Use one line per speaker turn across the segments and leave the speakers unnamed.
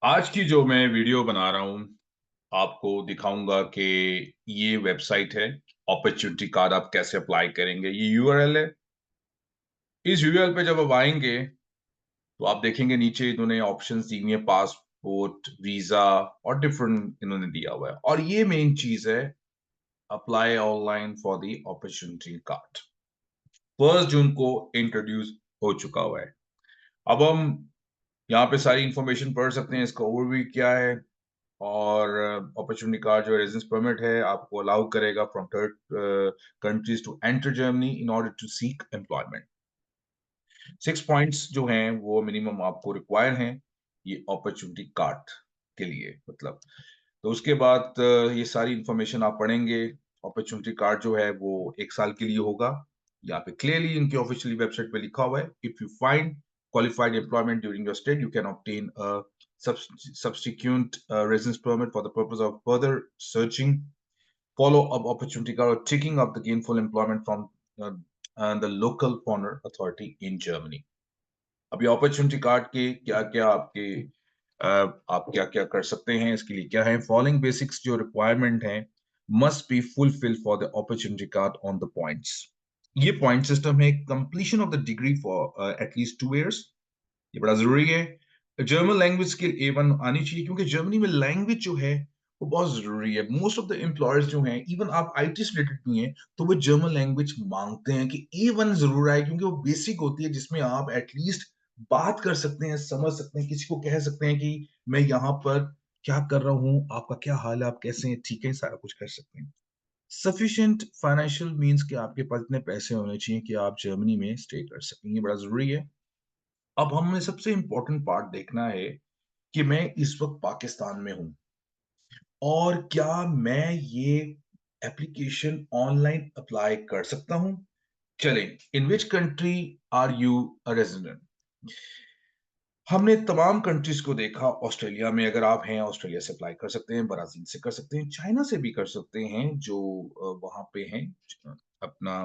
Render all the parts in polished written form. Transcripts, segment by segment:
आज की जो मैं वीडियो बना रहा हूँ, आपको दिखाऊँगा कि ये वेबसाइट है, अपॉर्च्युनिटी कार्ड आप कैसे अप्लाई करेंगे। ये यूआरएल है। इस यूआरएल पे जब आप आएँगे, तो आप देखेंगे नीचे इन्होंने ऑप्शंस दी हुई है, पासपोर्ट, वीज़ा और डिफरेंट इन्होंने दिया हुआ है और ये मेन चीज़ है, apply online for the opportunity card. 1 जून को इंट्रोड्यूस हो चुका हुआ है। अब हम यहाँ पे सारी इन्फॉर्मेशन पढ़ सकते हैं, इसका ओवरव्यू क्या है और अपॉर्चुनिटी कार्ड जो रेजिडेंस परमिट है आपको अलाउ करेगा from third countries to enter Germany in order to seek employment. 6 points जो हैं वो मिनिमम आपको रिक्वायर हैं ये अपॉर्चुनिटी कार्ड के लिए मतलब। तो उसके बाद ये सारी इन्फॉर्मेशन आप पढ़ेंगे। अपॉर्चुनिटी कार्ड जो है वो 1 साल के लिए होगा। यहाँ पे क्लियरली इनकी ऑफिशियली वेबसाइट पे लिखा हुआ है, if you find qualified employment during your stay, you can obtain a subsequent residence permit for the purpose of further searching, follow-up opportunity card, or taking up the gainful employment from uh, the local foreign authority in Germany. अब ये opportunity card के क्या-क्या आपके आप क्या-क्या कर सकते हैं, इसके लिए क्या है? फॉलोइंग बेसिक्स जो रिक्वायरमेंट है, must be fulfil for the opportunity card on the points. ये पॉइंट सिस्टम है, completion of the degree for at least 2 years. ये बड़ा ज़रूरी है। जर्मन लैंग्वेज स्किल A1 आनी चाहिए क्योंकि जर्मनी में लैंग्वेज जो है, वो बहुत ज़रूरी है। मोस्ट ऑफ द एम्प्लॉयर्स जो हैं, इवन आप आईटी से रिलेटेड भी हैं, तो वो जर्मन लैंग्वेज माँगते हैं कि A1 ज़रूर आए क्योंकि वो बेसिक होती है जिसमें आप एट लीस्ट बात कर सकते हैं, समझ सकते हैं, किसी को कह सकते हैं कि मैं यहाँ पर क्या कर रहा हूँ, आपका क्या हाल है, आप कैसे हैं, ठीक है, सारा कुछ कर सकते हैं। सफिशिएंट फाइनेंशियल मीन्स कि आपके पास इतने पैसे होने चाहिए कि आप जर्मनी में स्टे कर सकें, ये बड़ा ज़रूरी है। अब हमें सबसे इम्पोर्टेंट पार्ट देखना है कि मैं इस वक़्त पाकिस्तान में हूँ और क्या मैं ये एप्लीकेशन ऑनलाइन अप्लाई कर सकता हूँ? चलें, in which country are you a resident? हमने तमाम कंट्रीज़ को देखा, ऑस्ट्रेलिया में अगर आप हैं, ऑस्ट्रेलिया से अप्लाई कर सकते हैं, ब्राज़ील से कर सकते हैं, चाइना से भी कर सकते हैं जो वहाँ पे हैं, अपना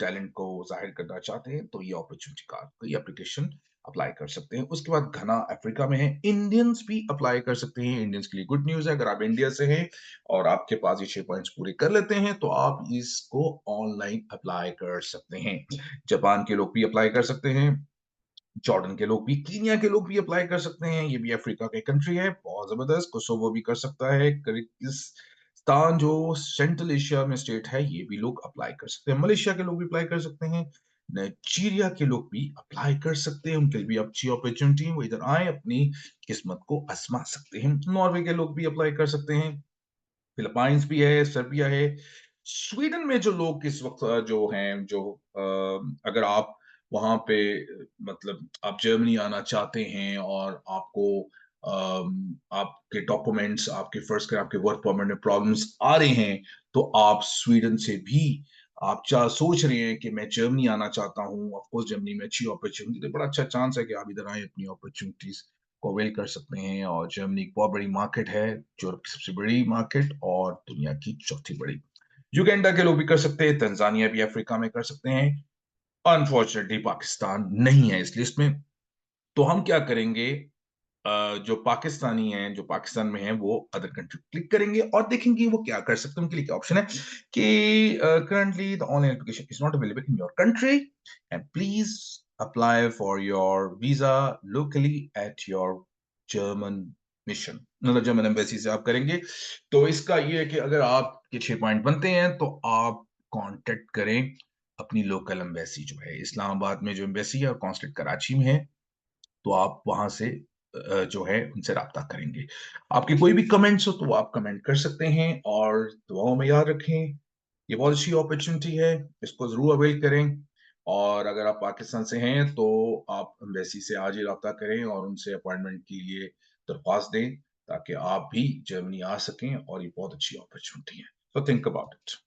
टैलेंट को ज़ाहिर करना चाहते हैं, तो ये अपॉर्च्युनिटी कार्ड, ये एप्लीकेशन अप्लाई कर सकते हैं। उसके बाद घना अफ्रीका में है, इंडियंस भी अप्लाई कर सकते हैं, इंडियंस के लिए गुड न्यूज़ है, अगर आप इंडिया से हैं और आपके पास ये 6 पॉइंट्स पूरे कर लेते हैं, तो आप इसको ऑनलाइन अप्लाई कर सकते हैं। जापान के लोग भी अप्लाई कर सकते हैं। जॉर्डन के लोग भी, कीनिया के लोग भी अप्लाई कर सकते हैं, ये भी अफ्रीका की कंट्री है, बहुत ज़बरदस्त। कोसोवो भी कर सकता है, किर्गिज़स्तान जो सेंट्रल एशिया में स्टेट है, ये भी लोग अप्लाई कर सकते हैं। मलेशिया के लोग भी अप्लाई कर सकते हैं, नाइजीरिया के लोग भी अप्लाई कर सकते हैं, उनके लिए भी अच्छी अपॉर्च्युनिटी है, वो इधर आएँ, अपनी किस्मत को आज़मा सकते हैं। नॉर्वे के लोग भी अप्लाई कर सकते हैं, फिलीपाइंस भी है, सर्बिया है। स्वीडन में जो लोग इस वक़्त जो हैं, जो अगर आप वहाँ पे मतलब आप जर्मनी आना चाहते हैं और आपको आपके डॉक्यूमेंट्स, आपके फ़र्ज़ करें आपके वर्क परमिट में प्रॉब्लम्स आ रहे हैं, तो आप स्वीडन से भी आप चा सोच रहे हैं कि मैं जर्मनी आना चाहता हूँ, ऑफ़ कोर्स जर्मनी में अच्छी अपॉर्च्युनिटी तो बड़ा अच्छा चांस है कि आप इधर आएँ, अपनी अपॉर्च्युनिटीज़ को अवेल कर सकते हैं और जर्मनी एक बहुत बड़ी मार्केट है, यूरोप की सबसे बड़ी मार्केट और दुनिया की चौथी बड़ी। युगांडा के लोग भी कर सकते हैं, तंजानिया भी अफ्रीका में कर सकते हैं। अनफॉर्चुनेटली पाकिस्तान नहीं है इस लिस्ट में। तो हम क्या करेंगे जो पाकिस्तानी हैं, जो पाकिस्तान में हैं, वो अदर कंट्री क्लिक करेंगे और देखेंगे वो क्या कर सकते हैं। उनके लिए क्या ऑप्शन है कि currently the online application is not available in your country and please apply for your visa locally at your German mission मतलब जर्मन एम्बेसी से आप करेंगे। तो इसका ये है कि अगर आपके 6 पॉइंट बनते हैं, तो आप कॉन्टैक्ट करें अपनी लोकल एम्बेसी जो है, इस्लामाबाद में जो एम्बेसी है और कॉन्सुलेट कराची में है, तो आप वहाँ से जो है उनसे राब्ता करेंगे। आपके कोई भी कमेंट्स हो तो वो आप कमेंट कर सकते हैं और दुआओं में याद रखें, ये बहुत अच्छी अपॉर्च्युनिटी है, इसको ज़रूर अवेल करें और अगर आप पाकिस्तान से हैं तो आप एम्बेसी से आज ही राब्ता करें और उनसे अपॉइंटमेंट के लिए दरख्वास्त दें, ताकि आप भी जर्मनी आ सकें और ये बहुत अच्छी अपॉर्च्युनिटी है। So think about it.